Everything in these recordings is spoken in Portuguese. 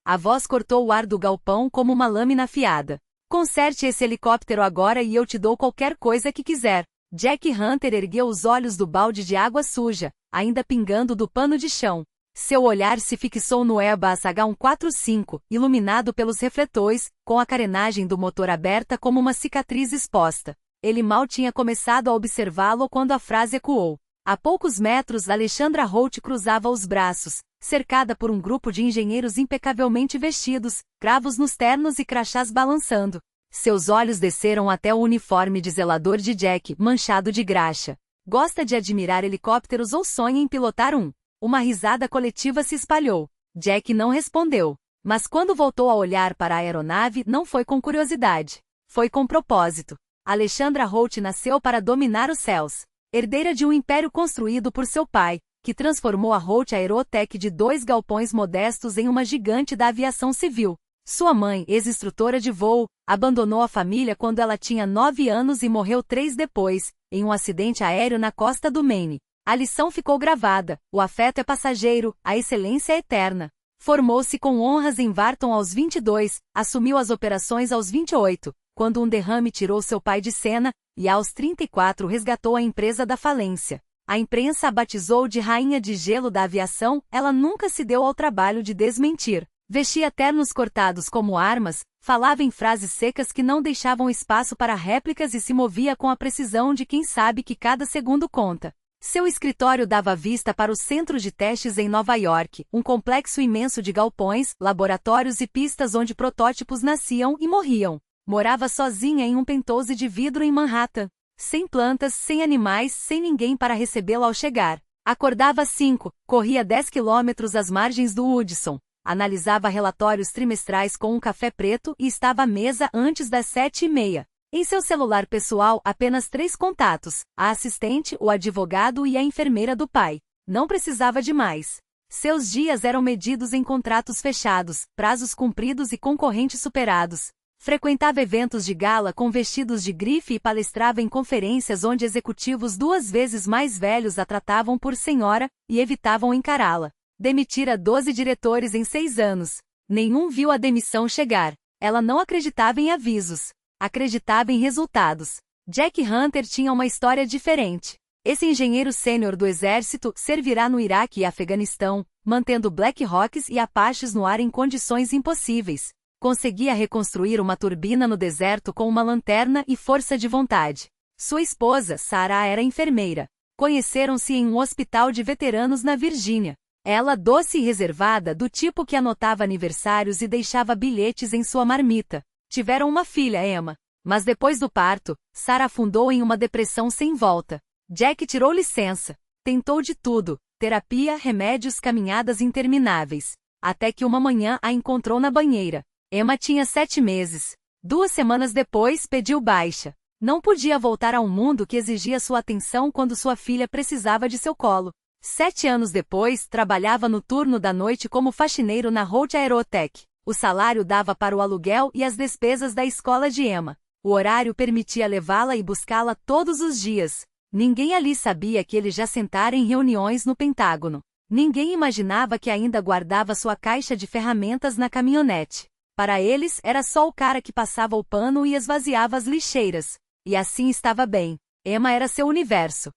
A voz cortou o ar do galpão como uma lâmina afiada. Conserte esse helicóptero agora e eu te dou qualquer coisa que quiser. Jack Hunter ergueu os olhos do balde de água suja, ainda pingando do pano de chão. Seu olhar se fixou no Airbus H145, iluminado pelos refletores, com a carenagem do motor aberta como uma cicatriz exposta. Ele mal tinha começado a observá-lo quando a frase ecoou. A poucos metros, Alexandra Holt cruzava os braços, cercada por um grupo de engenheiros impecavelmente vestidos, cravos nos ternos e crachás balançando. Seus olhos desceram até o uniforme de zelador de Jack, manchado de graxa. Gosta de admirar helicópteros ou sonha em pilotar um? Uma risada coletiva se espalhou. Jack não respondeu. Mas quando voltou a olhar para a aeronave, não foi com curiosidade. Foi com propósito. Alexandra Holt nasceu para dominar os céus. Herdeira de um império construído por seu pai, que transformou a Holt Aerotech de 2 galpões modestos em uma gigante da aviação civil. Sua mãe, ex-instrutora de voo, abandonou a família quando ela tinha 9 anos e morreu 3 depois, em um acidente aéreo na costa do Maine. A lição ficou gravada: o afeto é passageiro, a excelência é eterna. Formou-se com honras em Wharton aos 22, assumiu as operações aos 28, quando um derrame tirou seu pai de cena, e aos 34 resgatou a empresa da falência. A imprensa a batizou de rainha de gelo da aviação, ela nunca se deu ao trabalho de desmentir. Vestia ternos cortados como armas, falava em frases secas que não deixavam espaço para réplicas e se movia com a precisão de quem sabe que cada segundo conta. Seu escritório dava vista para o centro de testes em Nova York, um complexo imenso de galpões, laboratórios e pistas onde protótipos nasciam e morriam. Morava sozinha em um penthouse de vidro em Manhattan. Sem plantas, sem animais, sem ninguém para recebê-la ao chegar. Acordava às 5, corria 10 quilômetros às margens do Hudson. Analisava relatórios trimestrais com um café preto e estava à mesa antes das 7h30. Em seu celular pessoal, apenas 3 contatos: a assistente, o advogado e a enfermeira do pai. Não precisava de mais. Seus dias eram medidos em contratos fechados, prazos cumpridos e concorrentes superados. Frequentava eventos de gala com vestidos de grife e palestrava em conferências onde executivos 2 vezes mais velhos a tratavam por senhora e evitavam encará-la. Demitira 12 diretores em 6 anos. Nenhum viu a demissão chegar. Ela não acreditava em avisos. Acreditava em resultados. Jack Hunter tinha uma história diferente. Esse engenheiro sênior do exército servirá no Iraque e Afeganistão, mantendo Black Hawks e Apaches no ar em condições impossíveis. Conseguia reconstruir uma turbina no deserto com uma lanterna e força de vontade. Sua esposa, Sarah, era enfermeira. Conheceram-se em um hospital de veteranos na Virgínia. Ela doce e reservada, do tipo que anotava aniversários e deixava bilhetes em sua marmita. Tiveram uma filha, Emma. Mas depois do parto, Sarah afundou em uma depressão sem volta. Jack tirou licença. Tentou de tudo: terapia, remédios, caminhadas intermináveis. Até que uma manhã a encontrou na banheira. Emma tinha 7 meses. 2 semanas depois, pediu baixa. Não podia voltar ao mundo que exigia sua atenção quando sua filha precisava de seu colo. 7 anos depois, trabalhava no turno da noite como faxineiro na Holt Aerotech. O salário dava para o aluguel e as despesas da escola de Emma. O horário permitia levá-la e buscá-la todos os dias. Ninguém ali sabia que ele já sentara em reuniões no Pentágono. Ninguém imaginava que ainda guardava sua caixa de ferramentas na caminhonete. Para eles, era só o cara que passava o pano e esvaziava as lixeiras. E assim estava bem. Emma era seu universo.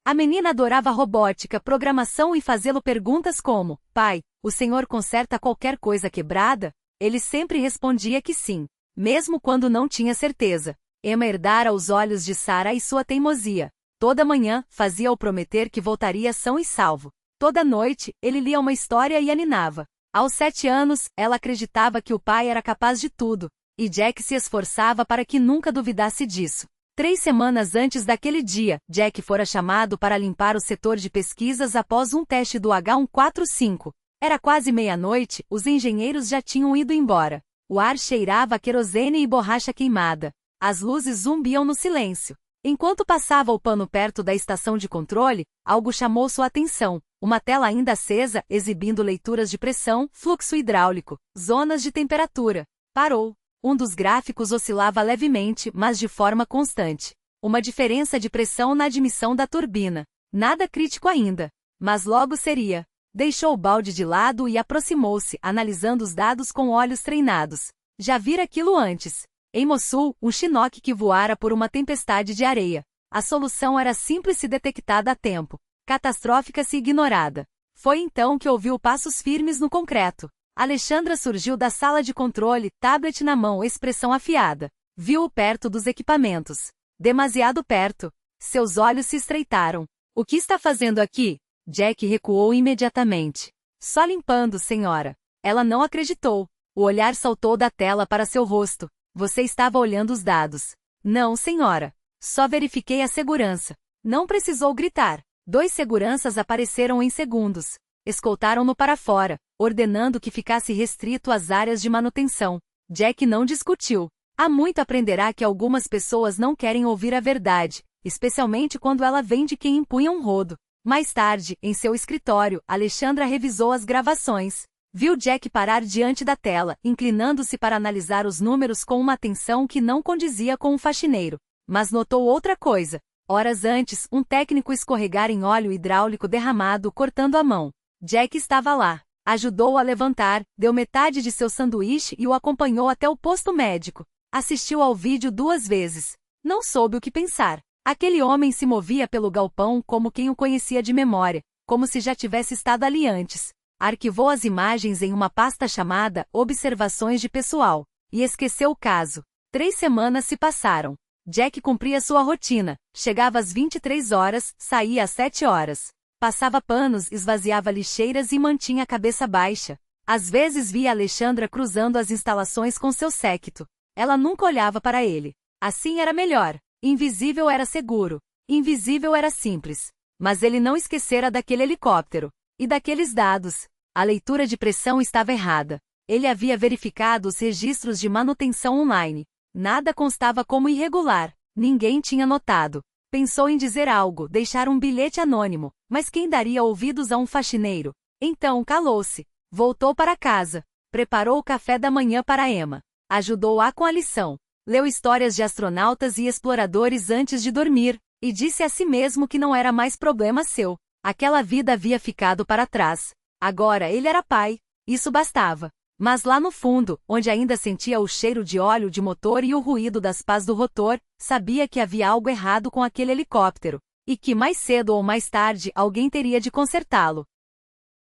A menina adorava robótica, programação e fazê-lo perguntas como: pai, o senhor conserta qualquer coisa quebrada? Ele sempre respondia que sim, mesmo quando não tinha certeza. Emma herdara os olhos de Sarah e sua teimosia. Toda manhã, fazia-o prometer que voltaria são e salvo. Toda noite, ele lia uma história e aninava. Aos 7 anos, ela acreditava que o pai era capaz de tudo, e Jack se esforçava para que nunca duvidasse disso. 3 semanas antes daquele dia, Jack fora chamado para limpar o setor de pesquisas após um teste do H145. Era quase meia-noite, os engenheiros já tinham ido embora. O ar cheirava a querosene e borracha queimada. As luzes zumbiam no silêncio. Enquanto passava o pano perto da estação de controle, algo chamou sua atenção. Uma tela ainda acesa, exibindo leituras de pressão, fluxo hidráulico, zonas de temperatura. Parou. Um dos gráficos oscilava levemente, mas de forma constante. Uma diferença de pressão na admissão da turbina. Nada crítico ainda. Mas logo seria. Deixou o balde de lado e aproximou-se, analisando os dados com olhos treinados. Já vira aquilo antes. Em Mossul, um Chinook que voara por uma tempestade de areia. A solução era simples se detectada a tempo. Catastrófica se ignorada. Foi então que ouviu passos firmes no concreto. Alexandra surgiu da sala de controle, tablet na mão, expressão afiada. Viu-o perto dos equipamentos. Demasiado perto. Seus olhos se estreitaram. O que está fazendo aqui? Jack recuou imediatamente. Só limpando, senhora. Ela não acreditou. O olhar saltou da tela para seu rosto. Você estava olhando os dados. Não, senhora. Só verifiquei a segurança. Não precisou gritar. 2 seguranças apareceram em segundos. Escoltaram-no para fora, ordenando que ficasse restrito às áreas de manutenção. Jack não discutiu. Há muito aprenderá que algumas pessoas não querem ouvir a verdade, especialmente quando ela vem de quem empunha um rodo. Mais tarde, em seu escritório, Alexandra revisou as gravações. Viu Jack parar diante da tela, inclinando-se para analisar os números com uma atenção que não condizia com um faxineiro. Mas notou outra coisa. Horas antes, um técnico escorregar em óleo hidráulico derramado, cortando a mão. Jack estava lá. Ajudou-o a levantar, deu metade de seu sanduíche e o acompanhou até o posto médico. Assistiu ao vídeo 2 vezes. Não soube o que pensar. Aquele homem se movia pelo galpão como quem o conhecia de memória, como se já tivesse estado ali antes. Arquivou as imagens em uma pasta chamada Observações de Pessoal, e esqueceu o caso. 3 semanas se passaram. Jack cumpria sua rotina. Chegava às 23 horas, saía às 7 horas. Passava panos, esvaziava lixeiras e mantinha a cabeça baixa. Às vezes via Alexandra cruzando as instalações com seu séquito. Ela nunca olhava para ele. Assim era melhor. Invisível era seguro. Invisível era simples. Mas ele não esquecera daquele helicóptero. E daqueles dados. A leitura de pressão estava errada. Ele havia verificado os registros de manutenção online. Nada constava como irregular. Ninguém tinha notado. Pensou em dizer algo, deixar um bilhete anônimo, mas quem daria ouvidos a um faxineiro? Então calou-se. Voltou para casa. Preparou o café da manhã para Emma. Ajudou-a com a lição. Leu histórias de astronautas e exploradores antes de dormir, e disse a si mesmo que não era mais problema seu. Aquela vida havia ficado para trás. Agora ele era pai. Isso bastava. Mas lá no fundo, onde ainda sentia o cheiro de óleo de motor e o ruído das pás do rotor, sabia que havia algo errado com aquele helicóptero, e que mais cedo ou mais tarde alguém teria de consertá-lo.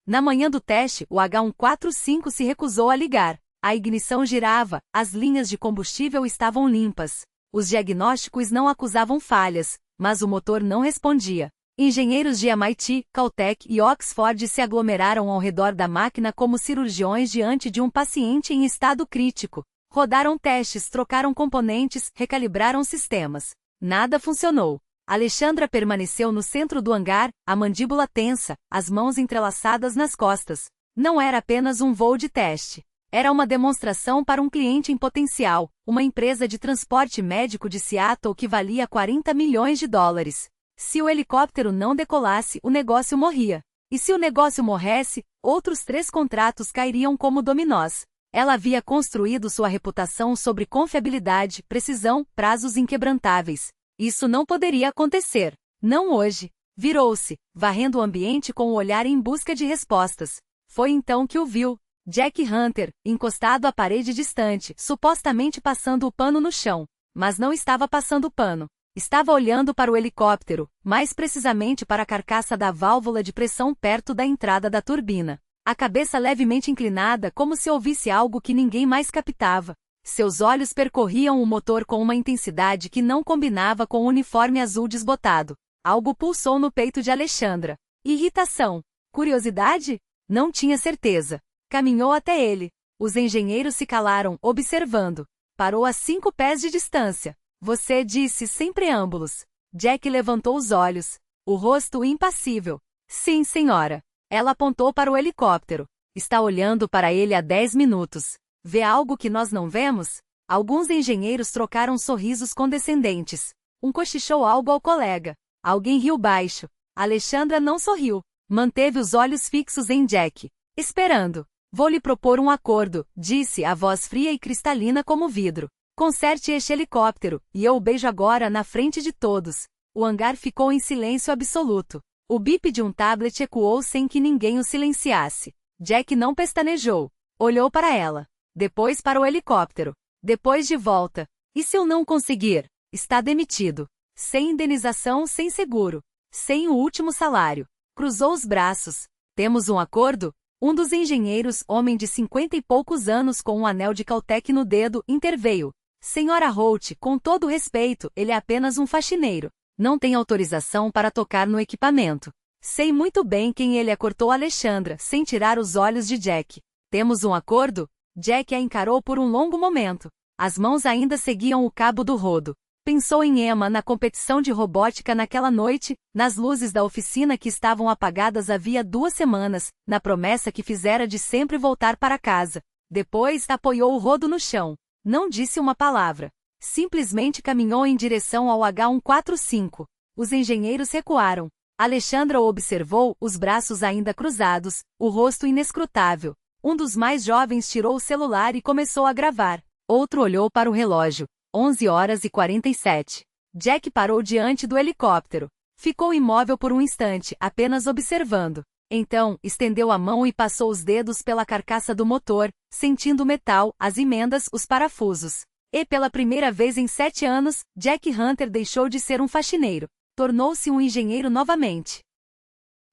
Na manhã do teste, o H145 se recusou a ligar. A ignição girava, as linhas de combustível estavam limpas. Os diagnósticos não acusavam falhas, mas o motor não respondia. Engenheiros de MIT, Caltech e Oxford se aglomeraram ao redor da máquina como cirurgiões diante de um paciente em estado crítico. Rodaram testes, trocaram componentes, recalibraram sistemas. Nada funcionou. Alexandra permaneceu no centro do hangar, a mandíbula tensa, as mãos entrelaçadas nas costas. Não era apenas um voo de teste. Era uma demonstração para um cliente em potencial, uma empresa de transporte médico de Seattle que valia 40 milhões de dólares. Se o helicóptero não decolasse, o negócio morria. E se o negócio morresse, outros 3 contratos cairiam como dominós. Ela havia construído sua reputação sobre confiabilidade, precisão, prazos inquebrantáveis. Isso não poderia acontecer. Não hoje. Virou-se, varrendo o ambiente com o olhar em busca de respostas. Foi então que o viu. Jack Hunter, encostado à parede distante, supostamente passando o pano no chão. Mas não estava passando o pano. Estava olhando para o helicóptero, mais precisamente para a carcaça da válvula de pressão perto da entrada da turbina. A cabeça levemente inclinada como se ouvisse algo que ninguém mais captava. Seus olhos percorriam o motor com uma intensidade que não combinava com o uniforme azul desbotado. Algo pulsou no peito de Alexandra. Irritação? Curiosidade? Não tinha certeza. Caminhou até ele. Os engenheiros se calaram, observando. Parou a 5 pés de distância. Você disse sem preâmbulos. Jack levantou os olhos. O rosto impassível. Sim, senhora. Ela apontou para o helicóptero. Está olhando para ele há 10 minutos. Vê algo que nós não vemos? Alguns engenheiros trocaram sorrisos condescendentes. Um cochichou algo ao colega. Alguém riu baixo. Alexandra não sorriu. Manteve os olhos fixos em Jack. Esperando. Vou lhe propor um acordo, disse a voz fria e cristalina como vidro. Conserte este helicóptero, e eu o beijo agora na frente de todos. O hangar ficou em silêncio absoluto. O bip de um tablet ecoou sem que ninguém o silenciasse. Jack não pestanejou. Olhou para ela. Depois para o helicóptero. Depois de volta. E se eu não conseguir? Está demitido. Sem indenização, sem seguro. Sem o último salário. Cruzou os braços. Temos um acordo? Um dos engenheiros, homem de 50 e poucos anos com um anel de Caltech no dedo, interveio. Senhora Holt, com todo respeito, ele é apenas um faxineiro. Não tem autorização para tocar no equipamento. Sei muito bem quem ele é, cortou Alexandra, sem tirar os olhos de Jack. Temos um acordo? Jack a encarou por um longo momento. As mãos ainda seguiam o cabo do rodo. Pensou em Emma na competição de robótica naquela noite, nas luzes da oficina que estavam apagadas havia 2 semanas, na promessa que fizera de sempre voltar para casa. Depois apoiou o rodo no chão. Não disse uma palavra. Simplesmente caminhou em direção ao H145. Os engenheiros recuaram. Alexandra o observou, os braços ainda cruzados, o rosto inescrutável. Um dos mais jovens tirou o celular e começou a gravar. Outro olhou para o relógio. 11h47. Jack parou diante do helicóptero. Ficou imóvel por um instante, apenas observando. Então, estendeu a mão e passou os dedos pela carcaça do motor, sentindo o metal, as emendas, os parafusos. E pela primeira vez em 7 anos, Jack Hunter deixou de ser um faxineiro. Tornou-se um engenheiro novamente.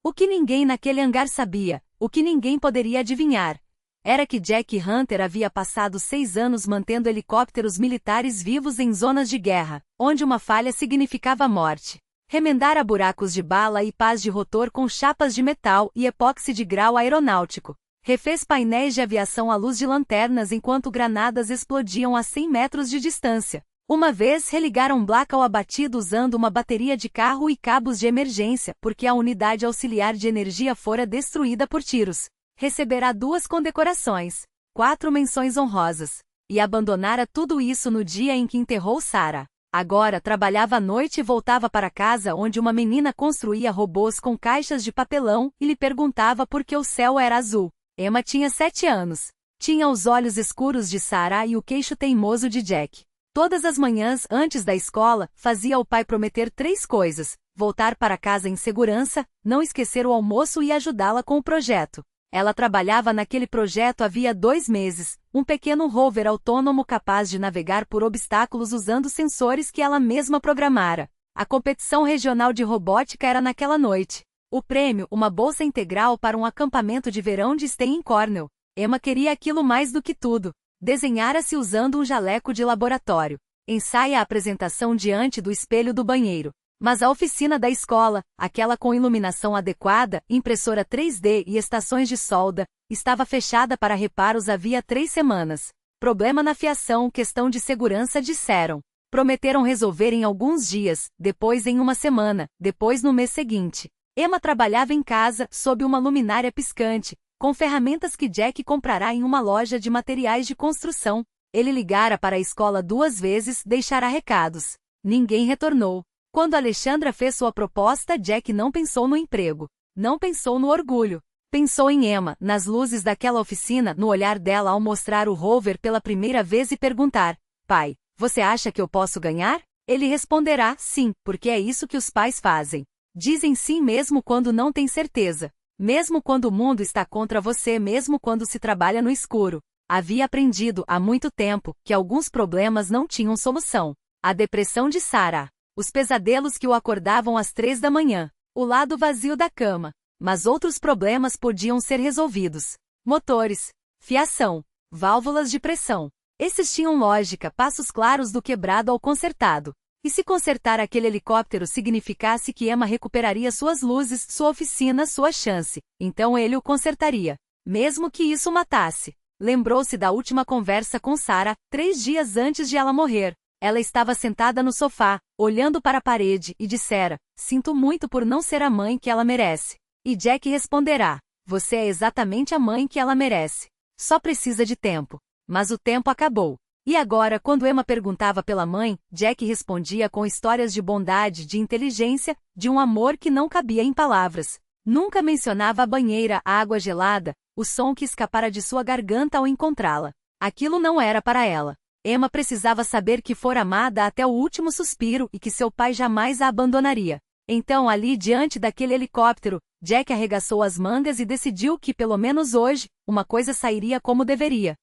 O que ninguém naquele hangar sabia, o que ninguém poderia adivinhar, era que Jack Hunter havia passado 6 anos mantendo helicópteros militares vivos em zonas de guerra, onde uma falha significava morte. Remendara buracos de bala e pás de rotor com chapas de metal e epóxi de grau aeronáutico. Refez painéis de aviação à luz de lanternas enquanto granadas explodiam a 100 metros de distância. Uma vez religaram Blackwell abatido usando uma bateria de carro e cabos de emergência, porque a unidade auxiliar de energia fora destruída por tiros. Receberá 2 condecorações, 4 menções honrosas. E abandonara tudo isso no dia em que enterrou Sarah. Agora trabalhava à noite e voltava para casa onde uma menina construía robôs com caixas de papelão e lhe perguntava por que o céu era azul. Emma tinha 7 anos. Tinha os olhos escuros de Sarah e o queixo teimoso de Jack. Todas as manhãs, antes da escola, fazia o pai prometer 3 coisas: voltar para casa em segurança, não esquecer o almoço e ajudá-la com o projeto. Ela trabalhava naquele projeto havia 2 meses, um pequeno rover autônomo capaz de navegar por obstáculos usando sensores que ela mesma programara. A competição regional de robótica era naquela noite. O prêmio, uma bolsa integral para um acampamento de verão de Stein em Cornell. Emma queria aquilo mais do que tudo. Desenhara-se usando um jaleco de laboratório. Ensaia a apresentação diante do espelho do banheiro. Mas a oficina da escola, aquela com iluminação adequada, impressora 3D e estações de solda, estava fechada para reparos havia 3 semanas. Problema na fiação, questão de segurança, disseram. Prometeram resolver em alguns dias, depois em uma semana, depois no mês seguinte. Emma trabalhava em casa, sob uma luminária piscante, com ferramentas que Jack comprará em uma loja de materiais de construção. Ele ligara para a escola 2 vezes, deixara recados. Ninguém retornou. Quando Alexandra fez sua proposta, Jack não pensou no emprego. Não pensou no orgulho. Pensou em Emma, nas luzes daquela oficina, no olhar dela ao mostrar o rover pela primeira vez e perguntar: pai, você acha que eu posso ganhar? Ele responderá: sim, porque é isso que os pais fazem. Dizem sim mesmo quando não têm certeza. Mesmo quando o mundo está contra você, mesmo quando se trabalha no escuro. Havia aprendido, há muito tempo, que alguns problemas não tinham solução. A depressão de Sarah. Os pesadelos que o acordavam às 3 da manhã. O lado vazio da cama. Mas outros problemas podiam ser resolvidos. Motores. Fiação. Válvulas de pressão. Esses tinham lógica, passos claros do quebrado ao consertado. E se consertar aquele helicóptero significasse que Emma recuperaria suas luzes, sua oficina, sua chance, então ele o consertaria. Mesmo que isso o matasse. Lembrou-se da última conversa com Sarah, 3 dias antes de ela morrer. Ela estava sentada no sofá, olhando para a parede, e dissera: sinto muito por não ser a mãe que ela merece. E Jack responderá: você é exatamente a mãe que ela merece. Só precisa de tempo. Mas o tempo acabou. E agora, quando Emma perguntava pela mãe, Jack respondia com histórias de bondade, de inteligência, de um amor que não cabia em palavras. Nunca mencionava a banheira, a água gelada, o som que escapara de sua garganta ao encontrá-la. Aquilo não era para ela. Emma precisava saber que fora amada até o último suspiro e que seu pai jamais a abandonaria. Então ali diante daquele helicóptero, Jack arregaçou as mangas e decidiu que pelo menos hoje, uma coisa sairia como deveria.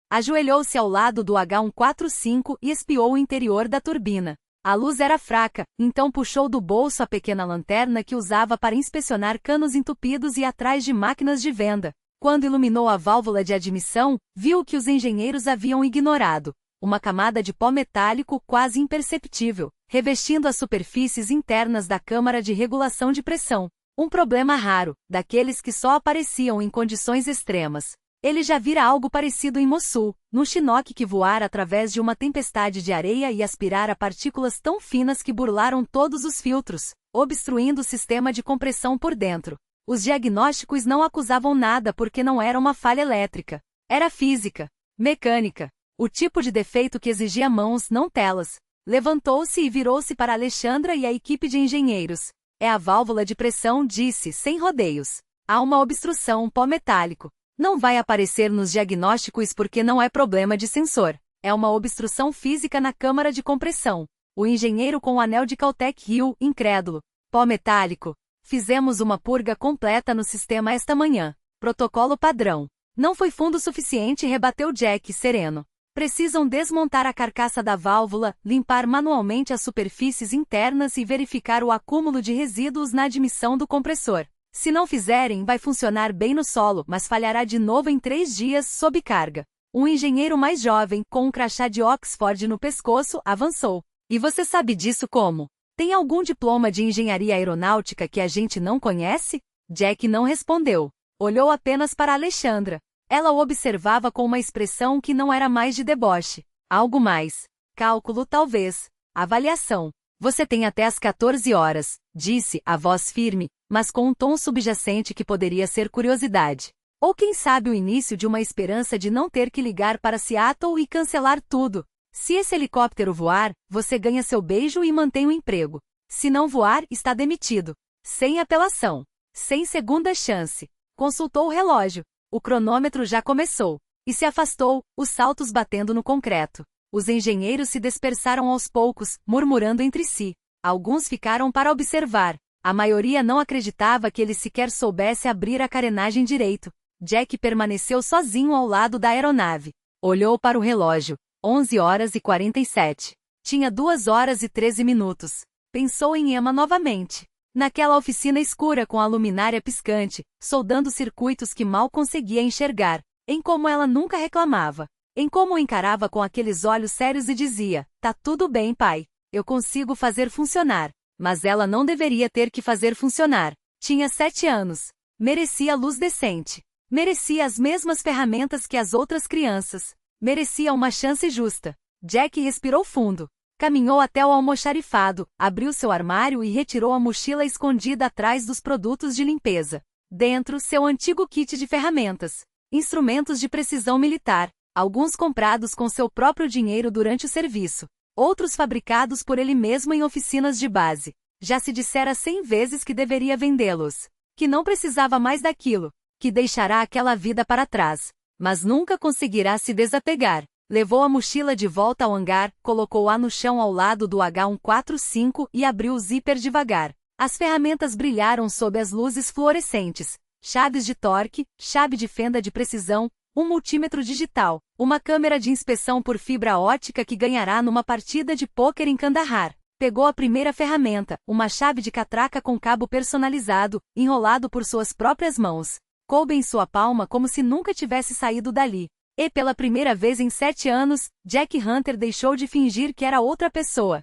Ajoelhou-se ao lado do H145 e espiou o interior da turbina. A luz era fraca, então puxou do bolso a pequena lanterna que usava para inspecionar canos entupidos e atrás de máquinas de venda. Quando iluminou a válvula de admissão, viu que os engenheiros haviam ignorado. Uma camada de pó metálico quase imperceptível, revestindo as superfícies internas da câmara de regulação de pressão. Um problema raro, daqueles que só apareciam em condições extremas. Ele já vira algo parecido em Mossul, num Chinook que voara através de uma tempestade de areia e aspirara partículas tão finas que burlaram todos os filtros, obstruindo o sistema de compressão por dentro. Os diagnósticos não acusavam nada porque não era uma falha elétrica. Era física, mecânica, o tipo de defeito que exigia mãos, não telas. Levantou-se e virou-se para Alexandra e a equipe de engenheiros. É a válvula de pressão, disse, sem rodeios. Há uma obstrução, pó metálico. Não vai aparecer nos diagnósticos porque não é problema de sensor. É uma obstrução física na câmara de compressão. O engenheiro com o anel de Caltech riu, incrédulo. Pó metálico. Fizemos uma purga completa no sistema esta manhã. Protocolo padrão. Não foi fundo suficiente, rebateu Jack, sereno. Precisam desmontar a carcaça da válvula, limpar manualmente as superfícies internas e verificar o acúmulo de resíduos na admissão do compressor. Se não fizerem, vai funcionar bem no solo, mas falhará de novo em 3 dias, sob carga. Um engenheiro mais jovem, com um crachá de Oxford no pescoço, avançou. E você sabe disso como? Tem algum diploma de engenharia aeronáutica que a gente não conhece? Jack não respondeu. Olhou apenas para Alexandra. Ela o observava com uma expressão que não era mais de deboche. Algo mais. Cálculo, talvez. Avaliação. Você tem até às 14 horas, disse, a voz firme, mas com um tom subjacente que poderia ser curiosidade. Ou quem sabe o início de uma esperança de não ter que ligar para Seattle e cancelar tudo. Se esse helicóptero voar, você ganha seu beijo e mantém o emprego. Se não voar, está demitido. Sem apelação. Sem segunda chance. Consultou o relógio. O cronômetro já começou. E se afastou, os saltos batendo no concreto. Os engenheiros se dispersaram aos poucos, murmurando entre si. Alguns ficaram para observar. A maioria não acreditava que ele sequer soubesse abrir a carenagem direito. Jack permaneceu sozinho ao lado da aeronave. Olhou para o relógio. 11h47. Tinha 2h13. Pensou em Emma novamente. Naquela oficina escura com a luminária piscante, soldando circuitos que mal conseguia enxergar. Em como ela nunca reclamava. Em como o encarava com aqueles olhos sérios e dizia, tá tudo bem, pai. Eu consigo fazer funcionar. Mas ela não deveria ter que fazer funcionar. Tinha 7 anos. Merecia luz decente. Merecia as mesmas ferramentas que as outras crianças. Merecia uma chance justa. Jack respirou fundo. Caminhou até o almoxarifado, abriu seu armário e retirou a mochila escondida atrás dos produtos de limpeza. Dentro, seu antigo kit de ferramentas. Instrumentos de precisão militar. Alguns comprados com seu próprio dinheiro durante o serviço. Outros fabricados por ele mesmo em oficinas de base. Já se dissera 100 vezes que deveria vendê-los. Que não precisava mais daquilo. Que deixará aquela vida para trás. Mas nunca conseguirá se desapegar. Levou a mochila de volta ao hangar, colocou-a no chão ao lado do H145 e abriu o zíper devagar. As ferramentas brilharam sob as luzes fluorescentes. Chaves de torque, chave de fenda de precisão, um multímetro digital, uma câmera de inspeção por fibra ótica que ganhará numa partida de pôquer em Kandahar. Pegou a primeira ferramenta, uma chave de catraca com cabo personalizado, enrolado por suas próprias mãos. Coube em sua palma como se nunca tivesse saído dali. E pela primeira vez em 7 anos, Jack Hunter deixou de fingir que era outra pessoa.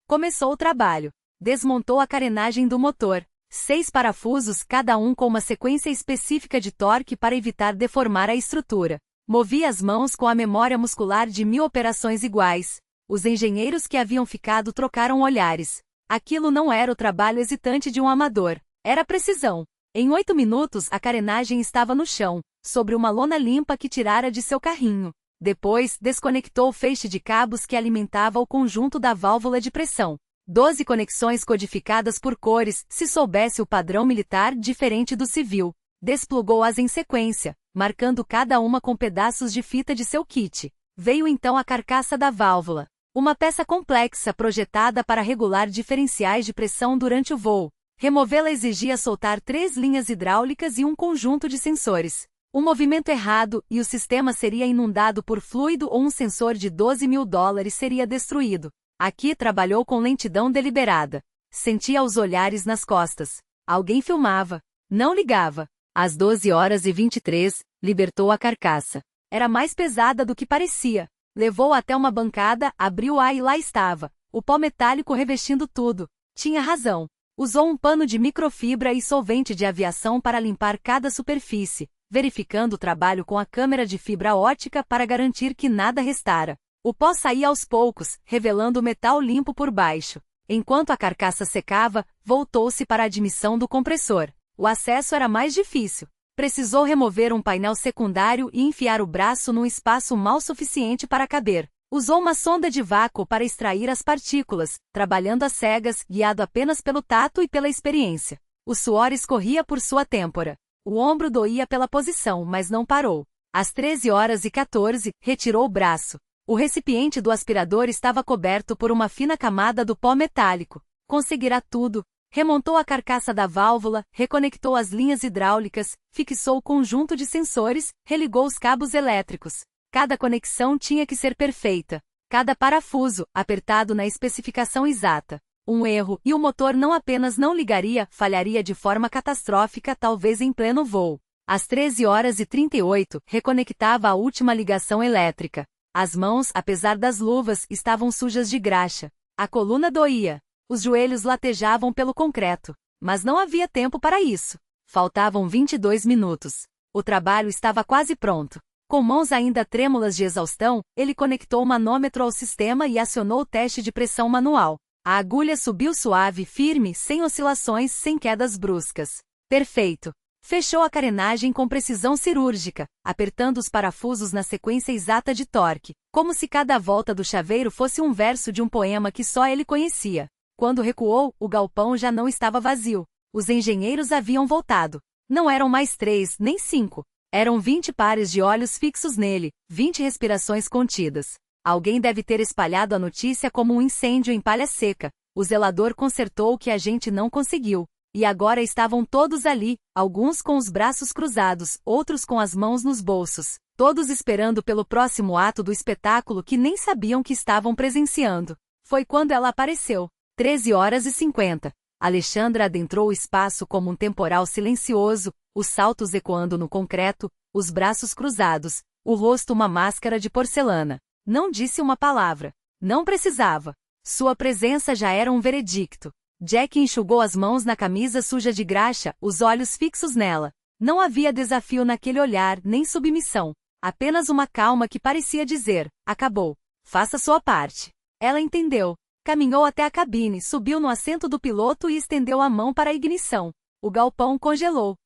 Começou o trabalho. Desmontou a carenagem do motor. 6 parafusos, cada um com uma sequência específica de torque para evitar deformar a estrutura. Movia as mãos com a memória muscular de 1000 operações iguais. Os engenheiros que haviam ficado trocaram olhares. Aquilo não era o trabalho hesitante de um amador. Era precisão. Em 8 minutos a carenagem estava no chão, sobre uma lona limpa que tirara de seu carrinho. Depois, desconectou o feixe de cabos que alimentava o conjunto da válvula de pressão. 12 conexões codificadas por cores, se soubesse o padrão militar diferente do civil. Desplugou-as em sequência, marcando cada uma com pedaços de fita de seu kit. Veio então a carcaça da válvula. Uma peça complexa projetada para regular diferenciais de pressão durante o voo. Removê-la exigia soltar 3 linhas hidráulicas e um conjunto de sensores. Um movimento errado e o sistema seria inundado por fluido ou um sensor de $12.000 seria destruído. Aqui trabalhou com lentidão deliberada. Sentia os olhares nas costas. Alguém filmava. Não ligava. Às 12h23, libertou a carcaça. Era mais pesada do que parecia. Levou até uma bancada, abriu-a e lá estava. O pó metálico revestindo tudo. Tinha razão. Usou um pano de microfibra e solvente de aviação para limpar cada superfície, verificando o trabalho com a câmera de fibra ótica para garantir que nada restara. O pó saía aos poucos, revelando o metal limpo por baixo. Enquanto a carcaça secava, voltou-se para a admissão do compressor. O acesso era mais difícil. Precisou remover um painel secundário e enfiar o braço num espaço mal suficiente para caber. Usou uma sonda de vácuo para extrair as partículas, trabalhando às cegas, guiado apenas pelo tato e pela experiência. O suor escorria por sua têmpora. O ombro doía pela posição, mas não parou. Às 13h14, retirou o braço. O recipiente do aspirador estava coberto por uma fina camada do pó metálico. Conseguirá tudo. Remontou a carcaça da válvula, reconectou as linhas hidráulicas, fixou o conjunto de sensores, religou os cabos elétricos. Cada conexão tinha que ser perfeita. Cada parafuso, apertado na especificação exata. Um erro, e o motor não apenas não ligaria, falharia de forma catastrófica, talvez em pleno voo. Às 13h38, reconectava a última ligação elétrica. As mãos, apesar das luvas, estavam sujas de graxa. A coluna doía. Os joelhos latejavam pelo concreto. Mas não havia tempo para isso. Faltavam 22 minutos. O trabalho estava quase pronto. Com mãos ainda trêmulas de exaustão, ele conectou o manômetro ao sistema e acionou o teste de pressão manual. A agulha subiu suave, firme, sem oscilações, sem quedas bruscas. Perfeito. Fechou a carenagem com precisão cirúrgica, apertando os parafusos na sequência exata de torque, como se cada volta do chaveiro fosse um verso de um poema que só ele conhecia. Quando recuou, o galpão já não estava vazio. Os engenheiros haviam voltado. Não eram mais 3, nem 5. Eram 20 pares de olhos fixos nele, 20 respirações contidas. Alguém deve ter espalhado a notícia como um incêndio em palha seca. O zelador consertou o que a gente não conseguiu. E agora estavam todos ali, alguns com os braços cruzados, outros com as mãos nos bolsos, todos esperando pelo próximo ato do espetáculo que nem sabiam que estavam presenciando. Foi quando ela apareceu. 13h50. Alexandra adentrou o espaço como um temporal silencioso, os saltos ecoando no concreto, os braços cruzados, o rosto uma máscara de porcelana. Não disse uma palavra. Não precisava. Sua presença já era um veredicto. Jack enxugou as mãos na camisa suja de graxa, os olhos fixos nela. Não havia desafio naquele olhar, nem submissão. Apenas uma calma que parecia dizer, acabou. Faça sua parte. Ela entendeu. Caminhou até a cabine, subiu no assento do piloto e estendeu a mão para a ignição. O galpão congelou.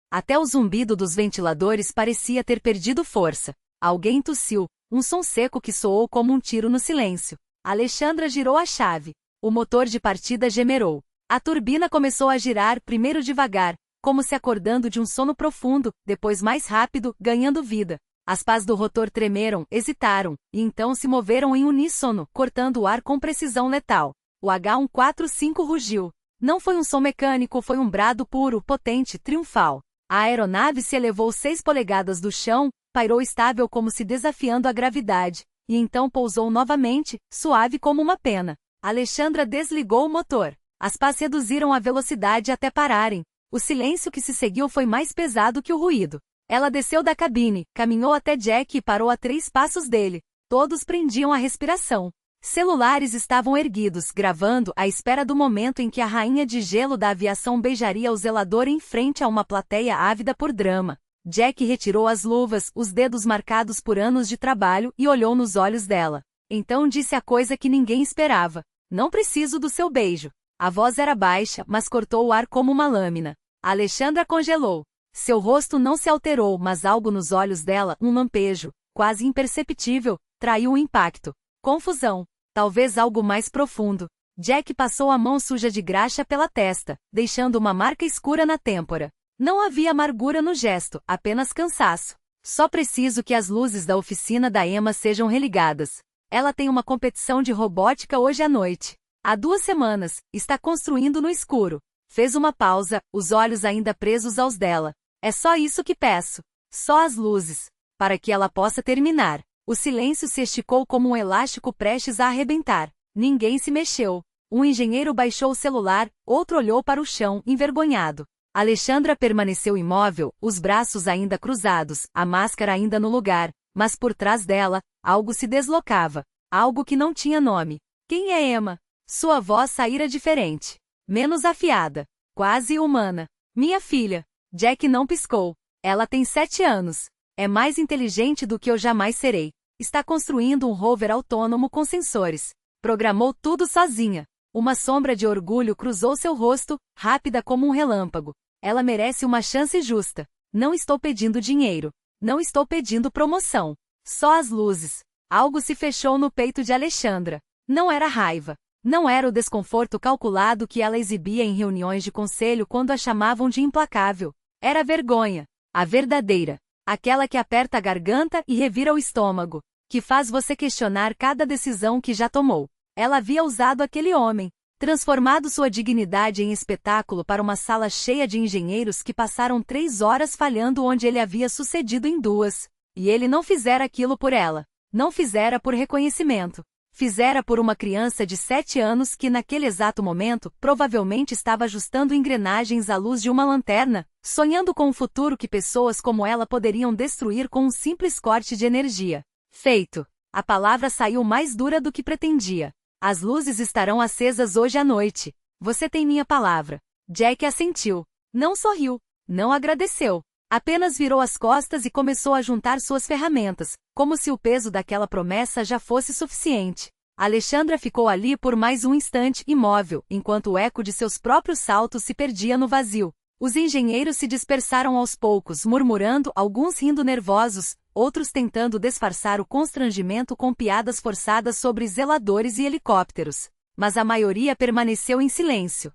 Até o zumbido dos ventiladores parecia ter perdido força. Alguém tossiu, um som seco que soou como um tiro no silêncio. Alexandra girou a chave. O motor de partida gemerou. A turbina começou a girar, primeiro devagar, como se acordando de um sono profundo, depois mais rápido, ganhando vida. As pás do rotor tremeram, hesitaram, e então se moveram em uníssono, cortando o ar com precisão letal. O H145 rugiu. Não foi um som mecânico, foi um brado puro, potente, triunfal. A aeronave se elevou 6 polegadas do chão, pairou estável como se desafiando a gravidade, e então pousou novamente, suave como uma pena. Alexandra desligou o motor. As pás reduziram a velocidade até pararem. O silêncio que se seguiu foi mais pesado que o ruído. Ela desceu da cabine, caminhou até Jack e parou a 3 passos dele. Todos prendiam a respiração. Celulares estavam erguidos, gravando, à espera do momento em que a rainha de gelo da aviação beijaria o zelador em frente a uma plateia ávida por drama. Jack retirou as luvas, os dedos marcados por anos de trabalho, e olhou nos olhos dela. Então disse a coisa que ninguém esperava. Não preciso do seu beijo. A voz era baixa, mas cortou o ar como uma lâmina. A Alexandra congelou. Seu rosto não se alterou, mas algo nos olhos dela, um lampejo, quase imperceptível, traiu o impacto. Confusão. Talvez algo mais profundo. Jack passou a mão suja de graxa pela testa, deixando uma marca escura na têmpora. Não havia amargura no gesto, apenas cansaço. Só preciso que as luzes da oficina da Emma sejam religadas. Ela tem uma competição de robótica hoje à noite. Há 2 semanas, está construindo no escuro. Fez uma pausa, os olhos ainda presos aos dela. É só isso que peço. Só as luzes. Para que ela possa terminar. O silêncio se esticou como um elástico prestes a arrebentar. Ninguém se mexeu. Um engenheiro baixou o celular, outro olhou para o chão, envergonhado. Alexandra permaneceu imóvel, os braços ainda cruzados, a máscara ainda no lugar, mas por trás dela, algo se deslocava. Algo que não tinha nome. Quem é Emma? Sua voz saíra diferente. Menos afiada. Quase humana. Minha filha. Jack não piscou. Ela tem 7 anos. É mais inteligente do que eu jamais serei. Está construindo um rover autônomo com sensores. Programou tudo sozinha. Uma sombra de orgulho cruzou seu rosto, rápida como um relâmpago. Ela merece uma chance justa. Não estou pedindo dinheiro. Não estou pedindo promoção. Só as luzes. Algo se fechou no peito de Alexandra. Não era raiva. Não era o desconforto calculado que ela exibia em reuniões de conselho quando a chamavam de implacável. Era vergonha. A verdadeira. Aquela que aperta a garganta e revira o estômago. Que faz você questionar cada decisão que já tomou. Ela havia usado aquele homem. Transformado sua dignidade em espetáculo para uma sala cheia de engenheiros que passaram 3 horas falhando onde ele havia sucedido em 2. E ele não fizera aquilo por ela. Não fizera por reconhecimento. Fizera por uma criança de 7 anos que naquele exato momento provavelmente estava ajustando engrenagens à luz de uma lanterna, sonhando com um futuro que pessoas como ela poderiam destruir com um simples corte de energia. Feito. A palavra saiu mais dura do que pretendia. As luzes estarão acesas hoje à noite. Você tem minha palavra. Jack assentiu. Não sorriu. Não agradeceu. Apenas virou as costas e começou a juntar suas ferramentas, como se o peso daquela promessa já fosse suficiente. Alexandra ficou ali por mais um instante imóvel, enquanto o eco de seus próprios saltos se perdia no vazio. Os engenheiros se dispersaram aos poucos, murmurando, alguns rindo nervosos, outros tentando disfarçar o constrangimento com piadas forçadas sobre zeladores e helicópteros. Mas a maioria permaneceu em silêncio.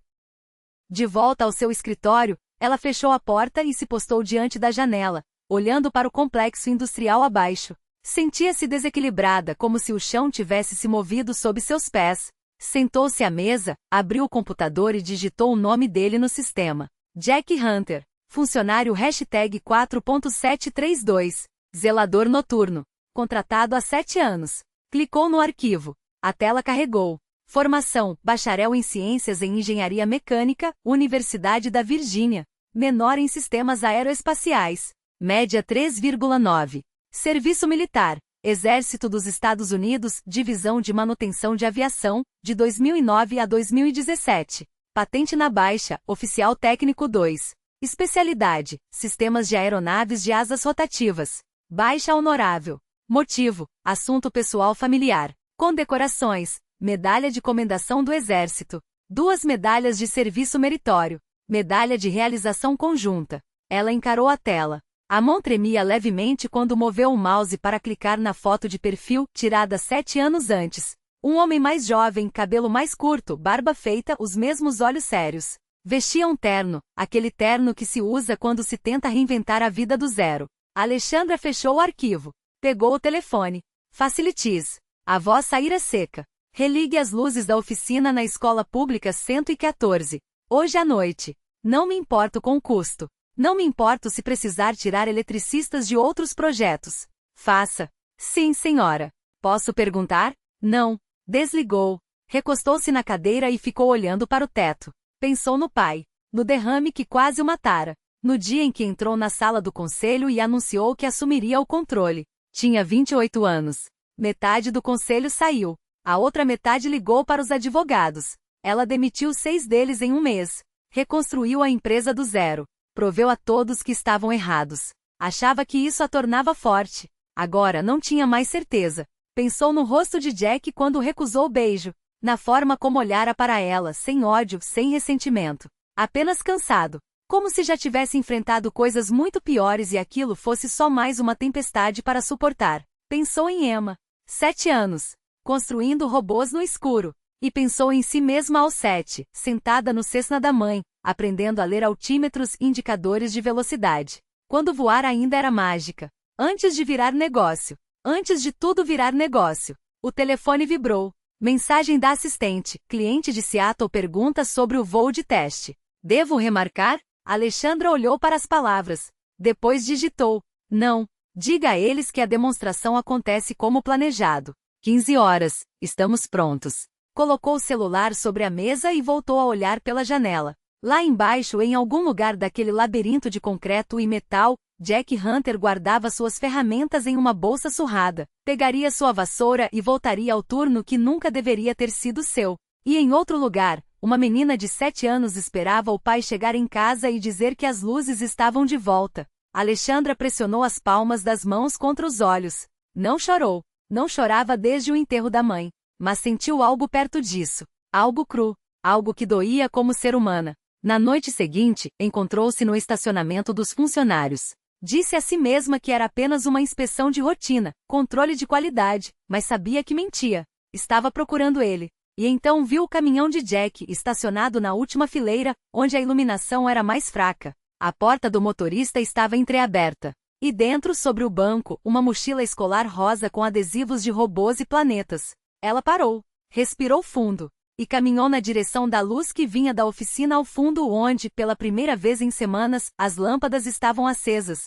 De volta ao seu escritório, ela fechou a porta e se postou diante da janela, olhando para o complexo industrial abaixo. Sentia-se desequilibrada, como se o chão tivesse se movido sob seus pés. Sentou-se à mesa, abriu o computador e digitou o nome dele no sistema. Jack Hunter. Funcionário #4.732. Zelador noturno. Contratado há 7 anos. Clicou no arquivo. A tela carregou. Formação: bacharel em Ciências em Engenharia Mecânica, Universidade da Virgínia. Menor em Sistemas Aeroespaciais. Média 3,9. Serviço militar. Exército dos Estados Unidos, Divisão de Manutenção de Aviação, de 2009 a 2017. Patente na baixa, Oficial Técnico 2. Especialidade: Sistemas de Aeronaves de Asas Rotativas. Baixa honorável. Motivo: assunto pessoal familiar. Condecorações: Medalha de Comendação do Exército. 2 medalhas de serviço meritório. Medalha de realização conjunta. Ela encarou a tela. A mão tremia levemente quando moveu o mouse para clicar na foto de perfil, tirada 7 anos antes. Um homem mais jovem, cabelo mais curto, barba feita, os mesmos olhos sérios. Vestia um terno, aquele terno que se usa quando se tenta reinventar a vida do zero. Alexandra fechou o arquivo. Pegou o telefone. Facilities. A voz saíra seca. Religue as luzes da oficina na Escola Pública 114. Hoje à noite. Não me importo com o custo. Não me importo se precisar tirar eletricistas de outros projetos. Faça. Sim, senhora. Posso perguntar? Não. Desligou. Recostou-se na cadeira e ficou olhando para o teto. Pensou no pai. No derrame que quase o matara. No dia em que entrou na sala do conselho e anunciou que assumiria o controle. Tinha 28 anos. Metade do conselho saiu. A outra metade ligou para os advogados. Ela demitiu 6 deles em um mês. Reconstruiu a empresa do zero. Proveu a todos que estavam errados. Achava que isso a tornava forte. Agora não tinha mais certeza. Pensou no rosto de Jack quando recusou o beijo. Na forma como olhara para ela, sem ódio, sem ressentimento. Apenas cansado. Como se já tivesse enfrentado coisas muito piores e aquilo fosse só mais uma tempestade para suportar. Pensou em Emma. 7 anos. Construindo robôs no escuro. E pensou em si mesma aos 7, sentada no Cessna da mãe, aprendendo a ler altímetros e indicadores de velocidade. Quando voar ainda era mágica. Antes de virar negócio. Antes de tudo virar negócio. O telefone vibrou. Mensagem da assistente. Cliente de Seattle pergunta sobre o voo de teste. Devo remarcar? Alexandra olhou para as palavras. Depois digitou. Não. Diga a eles que a demonstração acontece como planejado. 15 horas. Estamos prontos. Colocou o celular sobre a mesa e voltou a olhar pela janela. Lá embaixo, em algum lugar daquele labirinto de concreto e metal, Jack Hunter guardava suas ferramentas em uma bolsa surrada. Pegaria sua vassoura e voltaria ao turno que nunca deveria ter sido seu. E em outro lugar, uma menina de 7 anos esperava o pai chegar em casa e dizer que as luzes estavam de volta. Alexandra pressionou as palmas das mãos contra os olhos. Não chorou. Não chorava desde o enterro da mãe. Mas sentiu algo perto disso. Algo cru. Algo que doía como ser humana. Na noite seguinte, encontrou-se no estacionamento dos funcionários. Disse a si mesma que era apenas uma inspeção de rotina, controle de qualidade, mas sabia que mentia. Estava procurando ele. E então viu o caminhão de Jack estacionado na última fileira, onde a iluminação era mais fraca. A porta do motorista estava entreaberta. E dentro, sobre o banco, uma mochila escolar rosa com adesivos de robôs e planetas. Ela parou, respirou fundo, e caminhou na direção da luz que vinha da oficina ao fundo onde, pela primeira vez em semanas, as lâmpadas estavam acesas.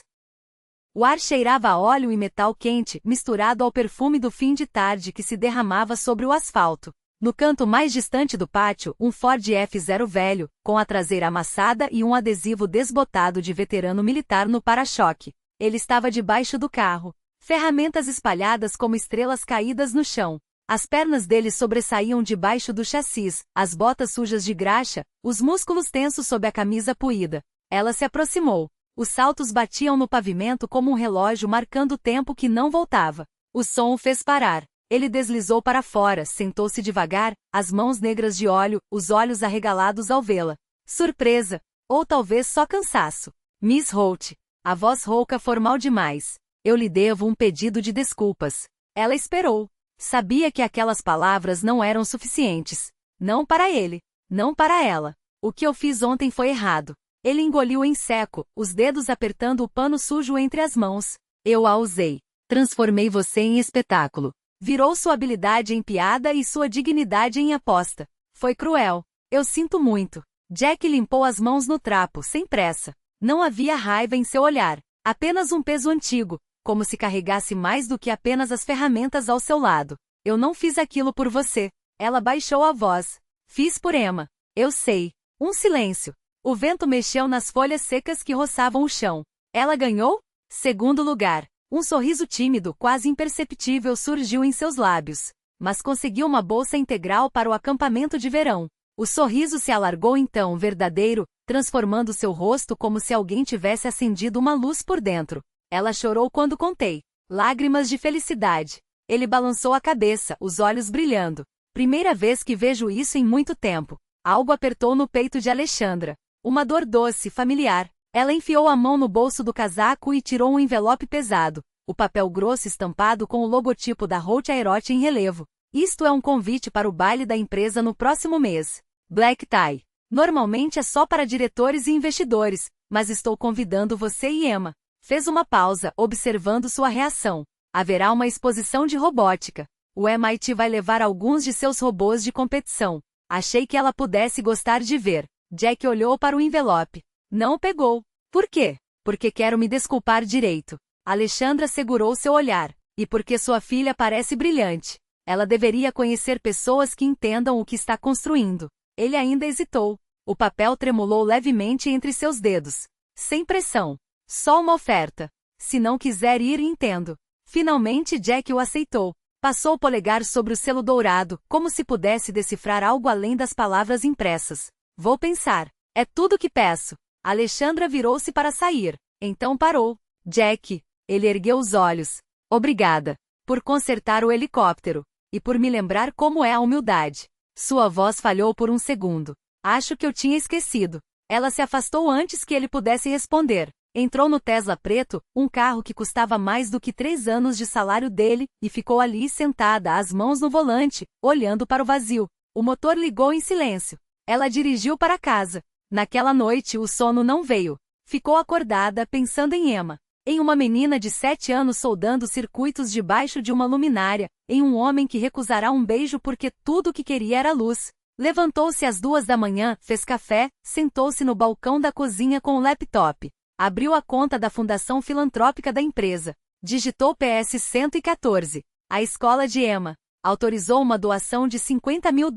O ar cheirava a óleo e metal quente, misturado ao perfume do fim de tarde que se derramava sobre o asfalto. No canto mais distante do pátio, um Ford F-Zero velho, com a traseira amassada e um adesivo desbotado de veterano militar no para-choque. Ele estava debaixo do carro. Ferramentas espalhadas como estrelas caídas no chão. As pernas dele sobressaíam debaixo do chassis, as botas sujas de graxa, os músculos tensos sob a camisa puída. Ela se aproximou. Os saltos batiam no pavimento como um relógio marcando o tempo que não voltava. O som o fez parar. Ele deslizou para fora, sentou-se devagar, as mãos negras de óleo, os olhos arregalados ao vê-la. Surpresa. Ou talvez só cansaço. Miss Holt. A voz rouca formal demais. Eu lhe devo um pedido de desculpas. Ela esperou. Sabia que aquelas palavras não eram suficientes. Não para ele. Não para ela. O que eu fiz ontem foi errado. Ele engoliu em seco, os dedos apertando o pano sujo entre as mãos. Eu a usei. Transformei você em espetáculo. Virou sua habilidade em piada e sua dignidade em aposta. Foi cruel. Eu sinto muito. Jack limpou as mãos no trapo, sem pressa. Não havia raiva em seu olhar. Apenas um peso antigo, como se carregasse mais do que apenas as ferramentas ao seu lado. Eu não fiz aquilo por você. Ela baixou a voz. Fiz por Emma. Eu sei. Um silêncio. O vento mexeu nas folhas secas que roçavam o chão. Ela ganhou? Segundo lugar. Um sorriso tímido, quase imperceptível, surgiu em seus lábios. Mas conseguiu uma bolsa integral para o acampamento de verão. O sorriso se alargou então, verdadeiro, transformando seu rosto como se alguém tivesse acendido uma luz por dentro. Ela chorou quando contei. Lágrimas de felicidade. Ele balançou a cabeça, os olhos brilhando. Primeira vez que vejo isso em muito tempo. Algo apertou no peito de Alexandra. Uma dor doce, familiar. Ela enfiou a mão no bolso do casaco e tirou um envelope pesado. O papel grosso estampado com o logotipo da Holt Aerospace em relevo. Isto é um convite para o baile da empresa no próximo mês. Black tie. Normalmente é só para diretores e investidores, mas estou convidando você e Emma. Fez uma pausa, observando sua reação. Haverá uma exposição de robótica. O MIT vai levar alguns de seus robôs de competição. Achei que ela pudesse gostar de ver. Jack olhou para o envelope. Não o pegou. Por quê? Porque quero me desculpar direito. Alexandra segurou seu olhar. E porque sua filha parece brilhante. Ela deveria conhecer pessoas que entendam o que está construindo. Ele ainda hesitou. O papel tremulou levemente entre seus dedos. Sem pressão. Só uma oferta. Se não quiser ir, entendo. Finalmente Jack o aceitou. Passou o polegar sobre o selo dourado, como se pudesse decifrar algo além das palavras impressas. Vou pensar. É tudo que peço. Alexandra virou-se para sair. Então parou. Jack. Ele ergueu os olhos. Obrigada. Por consertar o helicóptero. E por me lembrar como é a humildade. Sua voz falhou por um segundo. Acho que eu tinha esquecido. Ela se afastou antes que ele pudesse responder. Entrou no Tesla preto, um carro que custava mais do que 3 anos de salário dele, e ficou ali sentada, as mãos no volante, olhando para o vazio. O motor ligou em silêncio. Ela dirigiu para casa. Naquela noite o sono não veio. Ficou acordada pensando em Emma. em uma menina de 7 anos soldando circuitos debaixo de uma luminária, em um homem que recusará um beijo porque tudo o que queria era luz. Levantou-se às 2 da manhã, fez café, sentou-se no balcão da cozinha com o laptop. Abriu a conta da fundação filantrópica da empresa. Digitou PS 114. A escola de Emma autorizou uma doação de $50 mil.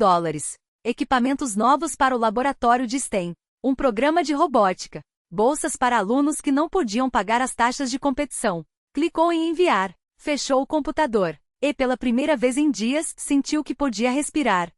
Equipamentos novos para o laboratório de STEM. Um programa de robótica. Bolsas para alunos que não podiam pagar as taxas de competição. Clicou em enviar. Fechou o computador. E pela primeira vez em dias, sentiu que podia respirar.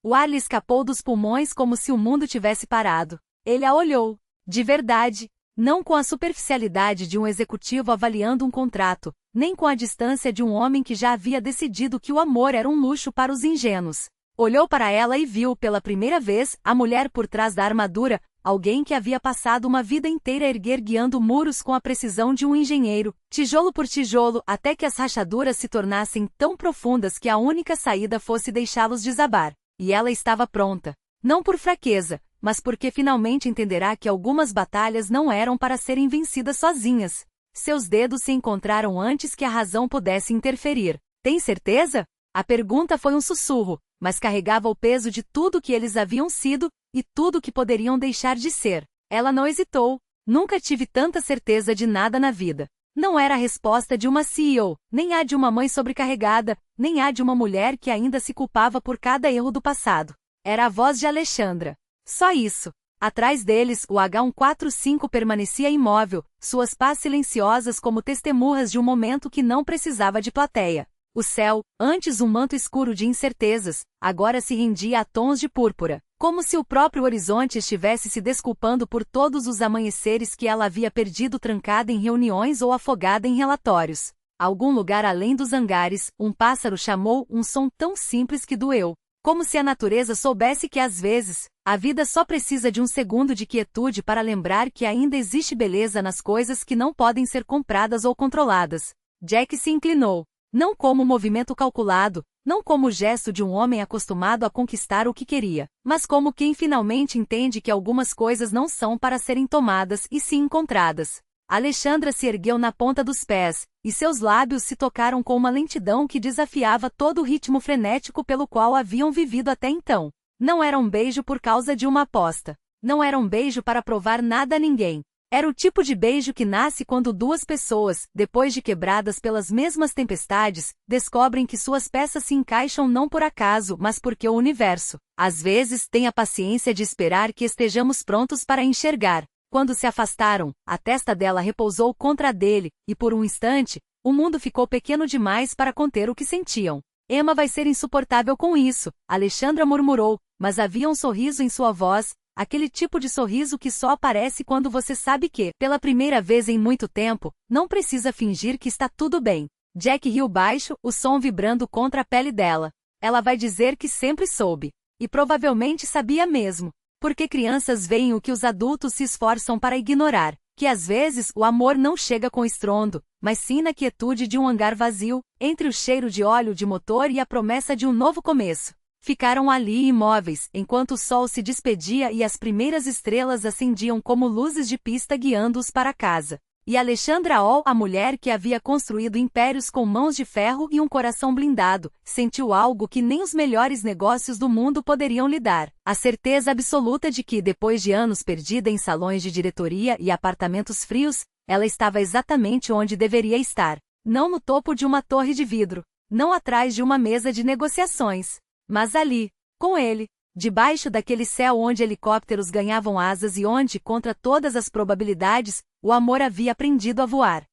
O ar lhe escapou dos pulmões como se o mundo tivesse parado. Ele a olhou. De verdade. Não com a superficialidade de um executivo avaliando um contrato, nem com a distância de um homem que já havia decidido que o amor era um luxo para os ingênuos. Olhou para ela e viu pela primeira vez a mulher por trás da armadura, alguém que havia passado uma vida inteira a erguer guiando muros com a precisão de um engenheiro, tijolo por tijolo, até que as rachaduras se tornassem tão profundas que a única saída fosse deixá-los desabar. E ela estava pronta. Não por fraqueza, mas porque finalmente entenderá que algumas batalhas não eram para serem vencidas sozinhas. Seus dedos se encontraram antes que a razão pudesse interferir. Tem certeza? A pergunta foi um sussurro, mas carregava o peso de tudo que eles haviam sido, e tudo que poderiam deixar de ser. Ela não hesitou. Nunca tive tanta certeza de nada na vida. Não era a resposta de uma CEO, nem a de uma mãe sobrecarregada, nem a de uma mulher que ainda se culpava por cada erro do passado. Era a voz de Alexandra. Só isso. Atrás deles, o H145 permanecia imóvel, suas pás silenciosas como testemunhas de um momento que não precisava de plateia. O céu, antes um manto escuro de incertezas, agora se rendia a tons de púrpura, como se o próprio horizonte estivesse se desculpando por todos os amanheceres que ela havia perdido trancada em reuniões ou afogada em relatórios. Algum lugar além dos hangares, um pássaro chamou um som tão simples que doeu. Como se a natureza soubesse que às vezes, a vida só precisa de um segundo de quietude para lembrar que ainda existe beleza nas coisas que não podem ser compradas ou controladas. Jack se inclinou. Não como um movimento calculado, não como o gesto de um homem acostumado a conquistar o que queria, mas como quem finalmente entende que algumas coisas não são para serem tomadas e sim encontradas. Alexandra se ergueu na ponta dos pés, e seus lábios se tocaram com uma lentidão que desafiava todo o ritmo frenético pelo qual haviam vivido até então. Não era um beijo por causa de uma aposta. Não era um beijo para provar nada a ninguém. Era o tipo de beijo que nasce quando duas pessoas, depois de quebradas pelas mesmas tempestades, descobrem que suas peças se encaixam não por acaso, mas porque o universo, às vezes, tem a paciência de esperar que estejamos prontos para enxergar. Quando se afastaram, a testa dela repousou contra a dele, e por um instante, o mundo ficou pequeno demais para conter o que sentiam. Emma vai ser insuportável com isso, Alexandra murmurou, mas havia um sorriso em sua voz, aquele tipo de sorriso que só aparece quando você sabe que, pela primeira vez em muito tempo, não precisa fingir que está tudo bem. Jack riu baixo, o som vibrando contra a pele dela. Ela vai dizer que sempre soube. E provavelmente sabia mesmo. Porque crianças veem o que os adultos se esforçam para ignorar, que às vezes o amor não chega com estrondo, mas sim na quietude de um hangar vazio, entre o cheiro de óleo de motor e a promessa de um novo começo. Ficaram ali imóveis, enquanto o sol se despedia e as primeiras estrelas acendiam como luzes de pista guiando-os para casa. E Alexandra All, a mulher que havia construído impérios com mãos de ferro e um coração blindado, sentiu algo que nem os melhores negócios do mundo poderiam lhe dar. A certeza absoluta de que, depois de anos perdida em salões de diretoria e apartamentos frios, ela estava exatamente onde deveria estar. Não no topo de uma torre de vidro, não atrás de uma mesa de negociações, mas ali, com ele, debaixo daquele céu onde helicópteros ganhavam asas e onde, contra todas as probabilidades, o amor havia aprendido a voar.